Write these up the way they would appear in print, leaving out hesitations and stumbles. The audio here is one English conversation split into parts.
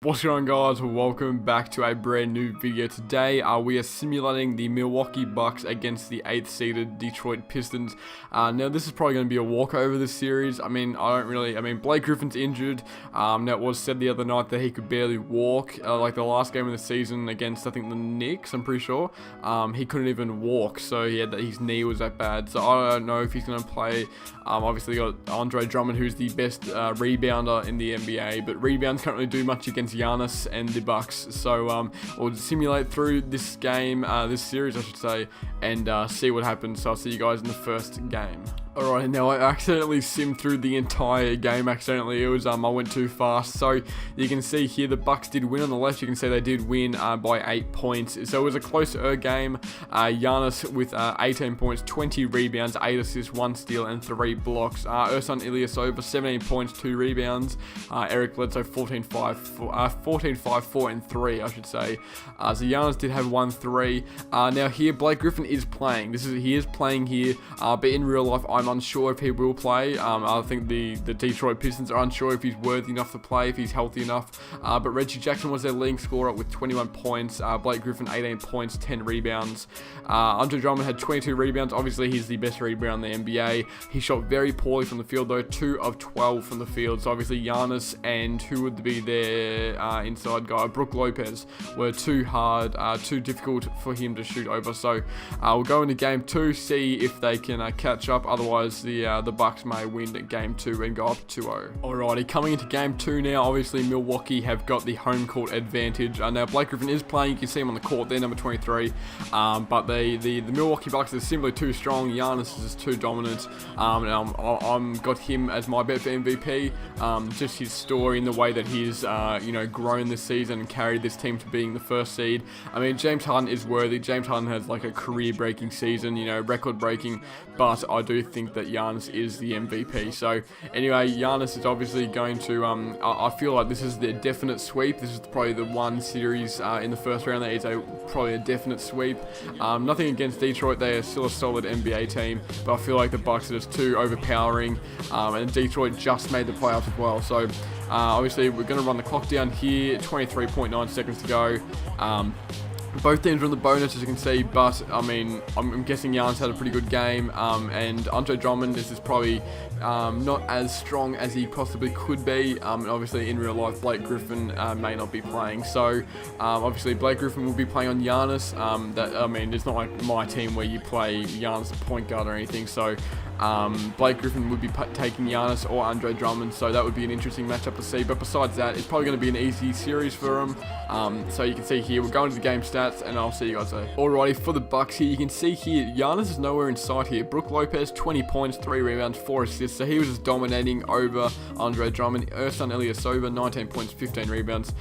What's going on, guys? Welcome back to a brand new video. Today we are simulating the Milwaukee Bucks against the 8th seeded Detroit Pistons. Now this is probably going to be a walkover this series. I mean Blake Griffin's injured. Now it was said the other night that he could barely walk, like the last game of the season against I think the Knicks, I'm pretty sure. He couldn't even walk, so his knee was that bad. So I don't know if he's going to play. Obviously got Andre Drummond, who's the best rebounder in the NBA, but rebounds can't really do much against Giannis and the Bucks. So we'll simulate through this game, this series I should say, and see what happens. So I'll see you guys in the first game. Alright, now I accidentally simmed through the entire game. It was, I went too fast. So you can see here the Bucks did win on the left. You can see they did win by 8 points. So it was a closer game. Giannis with 18 points, 20 rebounds, 8 assists, 1 steal, and 3 blocks. Ersan Ilyasova, 17 points, 2 rebounds. Eric Bledsoe, 14-5, 4 and 3, I should say. So Giannis did have 1 3. Now here, Blake Griffin is playing. He is playing here, but in real life, I'm unsure if he will play. I think the Detroit Pistons are unsure if he's worthy enough to play, if he's healthy enough. But Reggie Jackson was their leading scorer with 21 points. Blake Griffin, 18 points, 10 rebounds. Andre Drummond had 22 rebounds. Obviously, he's the best rebounder in the NBA. He shot very poorly from the field, though, 2 of 12 from the field. So obviously, Giannis and who would be their inside guy, Brook Lopez, were too hard, too difficult for him to shoot over. So we'll go into game 2, see if they can catch up. Otherwise, the Bucks may win game 2 and go up 2-0. Alrighty, coming into game 2 now. Obviously, Milwaukee have got the home court advantage. Now, Blake Griffin is playing. You can see him on the court there, number 23. But the Milwaukee Bucks are simply too strong. Giannis is too dominant. I'm got him as my bet for MVP. Just his story and the way that he's grown this season and carried this team to being the first seed. I mean, James Harden is worthy. James Harden has like a career-breaking season, record-breaking. But I do think that Giannis is the MVP. So anyway, Giannis is obviously going to I feel like this is the definite sweep. This is probably the one series in the first round that is probably a definite sweep. Nothing against Detroit, they are still a solid NBA team, but I feel like the Bucks are just too overpowering, and Detroit just made the playoffs as well. So obviously we're going to run the clock down here, 23.9 seconds to go. Both teams are in the bonus, as you can see, but I mean, I'm guessing Giannis had a pretty good game, and Andre Drummond is probably not as strong as he possibly could be, and obviously in real life Blake Griffin may not be playing. So obviously Blake Griffin will be playing on Giannis. It's not like my team where you play Giannis at point guard or anything. So Blake Griffin would be taking Giannis or Andre Drummond, so that would be an interesting matchup to see. But besides that, it's probably going to be an easy series for him. So you can see here, we're going to the game stats, and I'll see you guys there. Alrighty, for the Bucks here, you can see here, Giannis is nowhere in sight here. Brook Lopez, 20 points, 3 rebounds, 4 assists, so he was just dominating over Andre Drummond. Ersan Ilyasova, 19 points, 15 rebounds.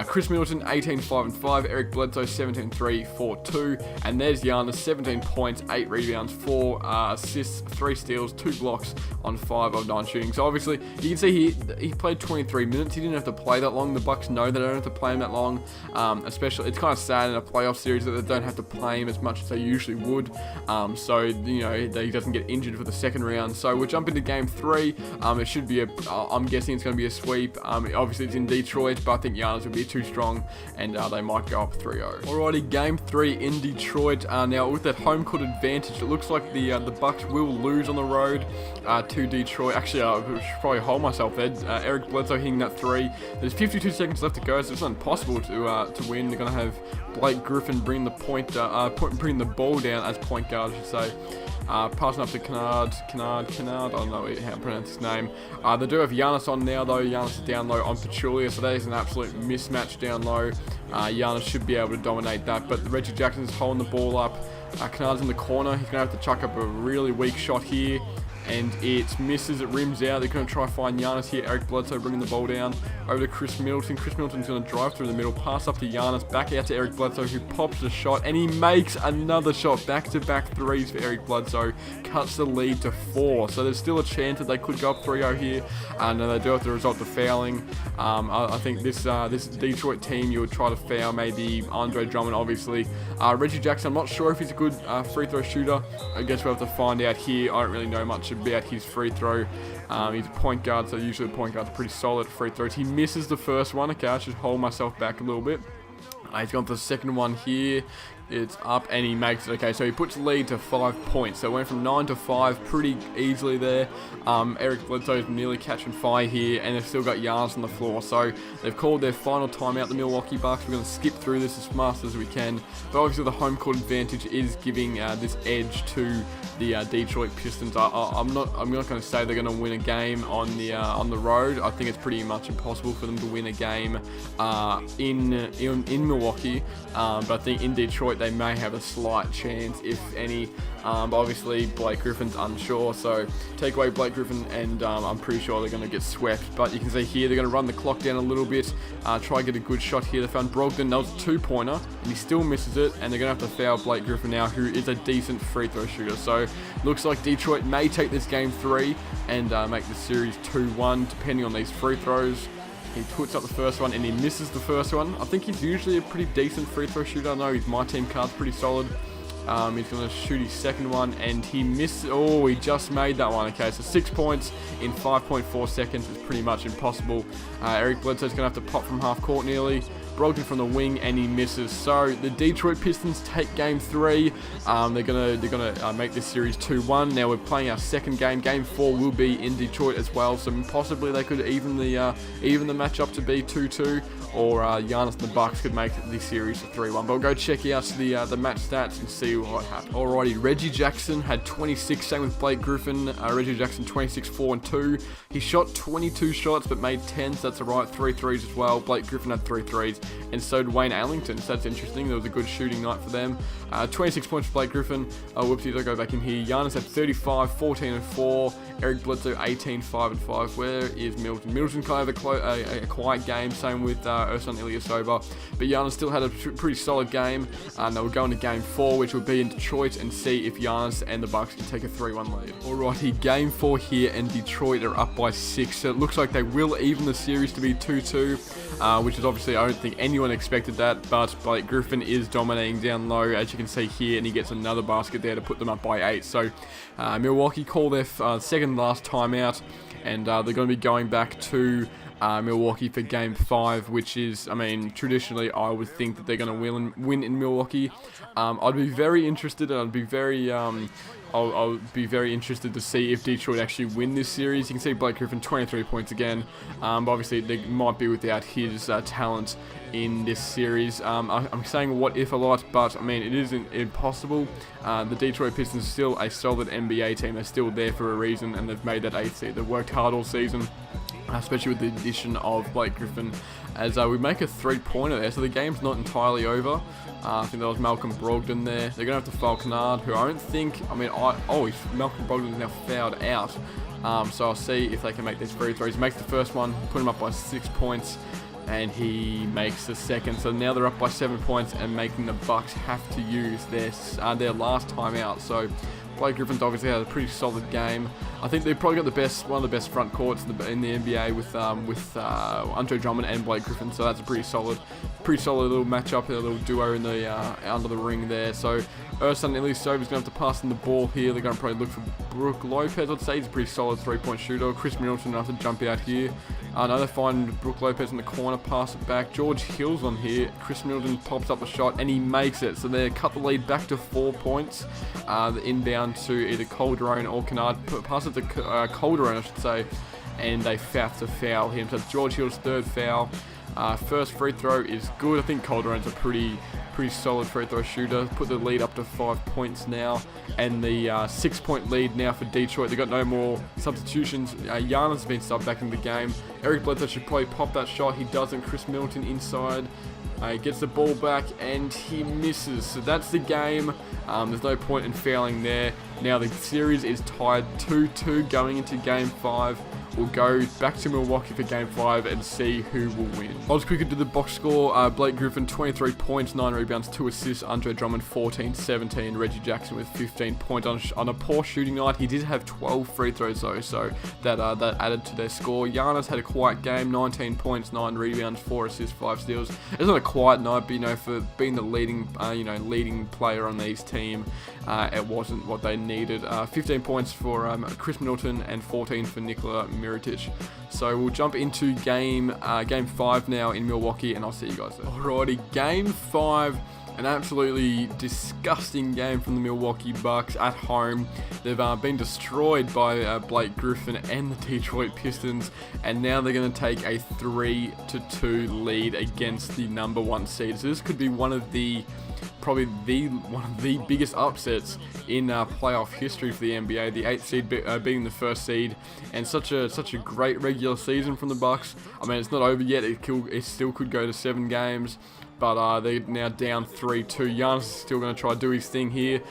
Chris Middleton, 18, 5 and 5. Eric Bledsoe, 17, 3, 4, 2. And there's Giannis, 17 points, 8 rebounds, 4 assists, 3 steals, 2 blocks on 5 of 9 shooting. So obviously, you can see he played 23 minutes. He didn't have to play that long. The Bucks know they don't have to play him that long. Especially, it's kind of sad in a playoff series that they don't have to play him as much as they usually would. So he doesn't get injured for the second round. So we'll jump into game 3. It should be I'm guessing it's going to be a sweep. Obviously it's in Detroit, but I think Giannis will be too strong, and they might go up 3-0. Alrighty, game 3 in Detroit. Now with that home court advantage, it looks like the Bucks will lose on the road to Detroit. Actually, I should probably hold myself there. Eric Bledsoe hitting that 3. There's 52 seconds left to go, so it's not impossible to win. They're going to have Blake Griffin bring bring the ball down as point guard, I should say. Passing up to Kennard, I don't know how to pronounce his name. They do have Giannis on now, though. Giannis is down low on Pachulia, so that is an absolute mismatch down low. Giannis should be able to dominate that, but Reggie Jackson's holding the ball up. Kennard's in the corner. He's going to have to chuck up a really weak shot here, and it misses, it rims out. They're going to try to find Giannis here. Eric Bledsoe bringing the ball down over to Chris Middleton. Chris Middleton's going to drive through the middle, pass up to Giannis, back out to Eric Bledsoe, who pops the shot, and he makes another shot. Back-to-back threes for Eric Bledsoe, cuts the lead to 4. So there's still a chance that they could go up 3-0 here, and they do have to resort to fouling. I think this Detroit team, you would try to foul maybe Andre Drummond, obviously. Reggie Jackson, I'm not sure if he's a good free throw shooter. I guess we'll have to find out here. I don't really know much should be at his free throw. He's a point guard, so usually the point guard's pretty solid at free throws. He misses the first one. Okay, I should hold myself back a little bit. He's gone for the second one here. It's up and he makes it. Okay, so he puts the lead to 5 points. So it went from 9 to 5 pretty easily there. Eric Bledsoe's nearly catching fire here, and they've still got Giannis on the floor. So they've called their final timeout, the Milwaukee Bucks. We're going to skip through this as fast as we can. But obviously the home court advantage is giving this edge to the Detroit Pistons. I'm not going to say they're going to win a game on the road. I think it's pretty much impossible for them to win a game in Milwaukee. But I think in Detroit they may have a slight chance, if any. But obviously Blake Griffin's unsure, so take away Blake Griffin and I'm pretty sure they're going to get swept. But you can see here they're going to run the clock down a little bit, try and get a good shot here. They found Brogdon. That was a 2-pointer and he still misses it, and they're going to have to foul Blake Griffin now, who is a decent free throw shooter. So looks like Detroit may take this game 3 and make the series 2-1 depending on these free throws. He puts up the first one and he misses the first one. I think he's usually a pretty decent free throw shooter. I know his MyTeam card's pretty solid. He's going to shoot his second one and he missed. Oh, he just made that one. Okay, so 6 points in 5.4 seconds is pretty much impossible. Eric Bledsoe's going to have to pop from half court nearly. Brogdon from the wing and he misses. So the Detroit Pistons take game 3. They're gonna make this series 2-1. Now we're playing our second game. Game 4 will be in Detroit as well. So possibly they could even the match up to be 2-2, or Giannis and the Bucks could make the series a 3-1. But we'll go check out the match stats and see what happened. Alrighty, Reggie Jackson had 26. Same with Blake Griffin. Reggie Jackson 26, 4 and 2. He shot 22 shots but made 10. So that's alright. 3 threes as well. Blake Griffin had 3 threes. And so did Wayne Ellington, so that's interesting. There was a good shooting night for them. 26 points for Blake Griffin. Whoopsies, I'll go back in here. Giannis had 35, 14 and 4. Eric Bledsoe 18, 5 and 5. Where is Middleton? Middleton kind of a quiet game. Same with Ersan Ilyasova. But Giannis still had a pretty solid game. Now we're going to game 4, which will be in Detroit, and see if Giannis and the Bucks can take a 3-1 lead. Alrighty, game 4 here, and Detroit are up by 6. So it looks like they will even the series to be 2-2, which is obviously, I don't think anyone expected that, but Blake Griffin is dominating down low, as you can see here, and he gets another basket there to put them up by 8. So Milwaukee call their second last timeout, and they're going to be going back to Milwaukee for game 5, which is, I mean, traditionally I would think that they're going to win in Milwaukee. I'd be very interested, and I'd be very I'll be very interested to see if Detroit actually win this series. You can see Blake Griffin 23 points again, but obviously they might be without his talent in this series. I'm saying what if a lot, but I mean, it isn't impossible. The Detroit Pistons are still a solid NBA team. They're still there for a reason, and they've made that 8th seed. They've worked hard all season, especially with the addition of Blake Griffin, as we make a 3-pointer there, so the game's not entirely over. I think that was Malcolm Brogdon there. They're going to have to foul Kennard, who I don't think, Malcolm Brogdon is now fouled out. So I'll see if they can make these free throws. He makes the first one, put him up by 6 points, and he makes the second. So now they're up by 7 points and making the Bucks have to use their last timeout. So Blake Griffin's obviously had a pretty solid game. I think they've probably got one of the best front courts in the NBA with Andre Drummond and Blake Griffin. So that's a pretty solid little matchup, a little duo in the under the ring there. So Ersan Ilyasova is going to have to pass in the ball here. They're going to probably look for Brook Lopez. I'd say he's a pretty solid 3-point shooter. Chris Middleton will have to jump out here. Now they find Brook Lopez in the corner, pass it back. George Hill's on here. Chris Middleton pops up a shot and he makes it. So they cut the lead back to 4 points. The inbound to either Calderon or Kennard. Pass it to Calderon, I should say. And they have to foul him. So George Hill's 3rd foul. First free throw is good. I think Calderon's a pretty solid free throw shooter. Put the lead up to 5 points now, and the 6-point lead now for Detroit. They've got no more substitutions. Giannis has been subbed back in the game. Eric Bledsoe should probably pop that shot. He doesn't. Chris Middleton inside. He gets the ball back and he misses. So that's the game. There's no point in fouling there. Now the series is tied 2-2 going into game 5. We'll go back to Milwaukee for game 5 and see who will win. I'll just quickly do the box score. Blake Griffin 23 points, 9 rebounds, 2 assists. Andre Drummond 14, 17. Reggie Jackson with 15 points on a poor shooting night. He did have 12 free throws though, so that added to their score. Giannis had quiet game. 19 points, 9 rebounds, 4 assists, 5 steals. It's not a quiet night, but, you know, for being the leading player on these team, it wasn't what they needed. 15 points for Chris Middleton and 14 for Nikola Mirotic. So we'll jump into game 5 now in Milwaukee, and I'll see you guys there. Alrighty, game 5. An absolutely disgusting game from the Milwaukee Bucks at home. They've been destroyed by Blake Griffin and the Detroit Pistons, and now they're going to take a 3-2 lead against the number 1 seed. So this could be one of the biggest upsets in playoff history for the NBA. The 8th seed beating the 1st seed, and such a great regular season from the Bucks. I mean, it's not over yet. It still could go to 7 games. But they're now down 3-2. Giannis is still going to try to do his thing here.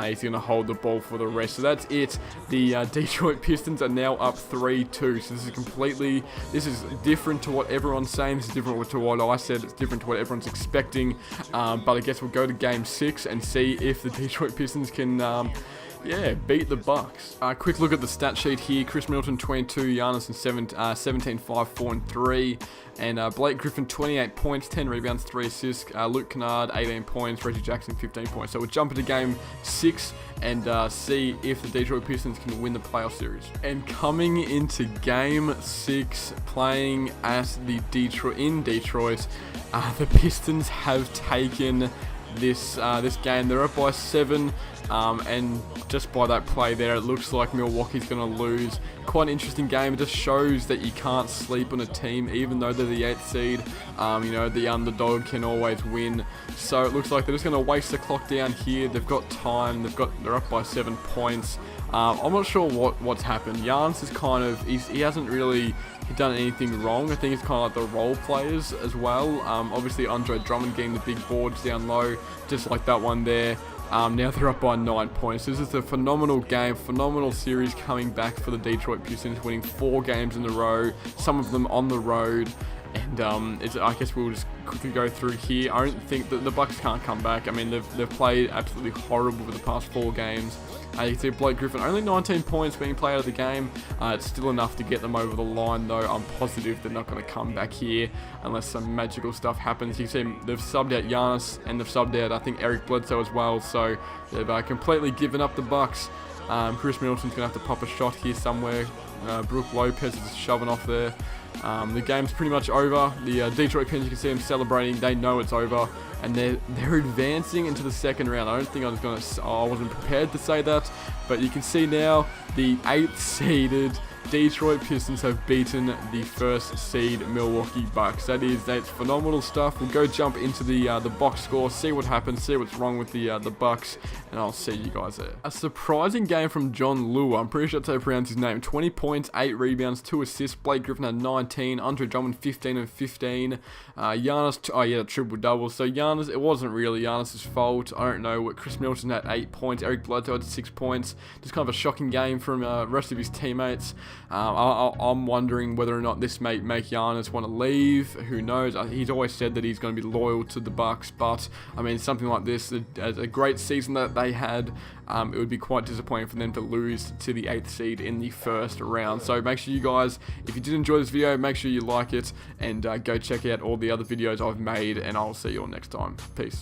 He's going to hold the ball for the rest. So that's it. The Detroit Pistons are now up 3-2. So this is different to what everyone's saying. This is different to what I said. It's different to what everyone's expecting. But I guess we'll go to game 6 and see if the Detroit Pistons can beat the Bucks. Quick look at the stat sheet here. Chris Middleton 22, Giannis and 17, 5, 4, and 3. And Blake Griffin 28 points, 10 rebounds, 3 assists. Luke Kennard 18 points, Reggie Jackson 15 points. So we'll jump into game 6 and see if the Detroit Pistons can win the playoff series. And coming into game 6, playing in Detroit, the Pistons have taken this game. They're up by 7, and just by that play there, it looks like Milwaukee's going to lose. Quite an interesting game. It just shows that you can't sleep on a team, even though they're the 8th seed. You know, the underdog can always win. So it looks like they're just going to waste the clock down here. They've got time. They're up by 7 points. I'm not sure what's happened. Giannis is he hasn't really done anything wrong. I think it's kind of like the role players as well. Obviously Andre Drummond getting the big boards down low, just like that one there. Now they're up by 9 points. This is a phenomenal game, phenomenal series coming back for the Detroit Pistons, winning 4 games in a row, some of them on the road. And I guess we'll just quickly go through here. I don't think that the Bucks can't come back. I mean, they've played absolutely horrible for the past 4 games. You can see Blake Griffin, only 19 points being played out of the game. It's still enough to get them over the line, though. I'm positive they're not going to come back here unless some magical stuff happens. You can see they've subbed out Giannis, and they've subbed out, I think, Eric Bledsoe as well. So they've completely given up the Bucks. Chris Middleton's going to have to pop a shot here somewhere. Brook Lopez is shoving off there. The game's pretty much over. The Detroit Pistons, you can see them celebrating. They know it's over, and they're advancing into the 2nd round. I don't think I wasn't prepared to say that, but you can see now the 8th seeded Detroit Pistons have beaten the 1st seed Milwaukee Bucks. That's phenomenal stuff. We'll go jump into the box score, see what happens, see what's wrong with the Bucks, and I'll see you guys there. A surprising game from John Lua. I'm pretty sure that's how you pronounce his name. 20 points, 8 rebounds, 2 assists. Blake Griffin had 19. Andre Drummond 15 and 15. Giannis, triple-double. So Giannis, it wasn't really Giannis' fault. I don't know. Chris Middleton had 8 points. Eric Bledsoe had 6 points. Just kind of a shocking game from the rest of his teammates. I'm wondering whether or not this may make Giannis want to leave. Who knows? He's always said that he's going to be loyal to the Bucks, but I mean, something like this, as a great season that they had, it would be quite disappointing for them to lose to the 8th seed in the 1st round. So make sure you guys, if you did enjoy this video, make sure you like it, and go check out all the other videos I've made, and I'll see you all next time. Peace.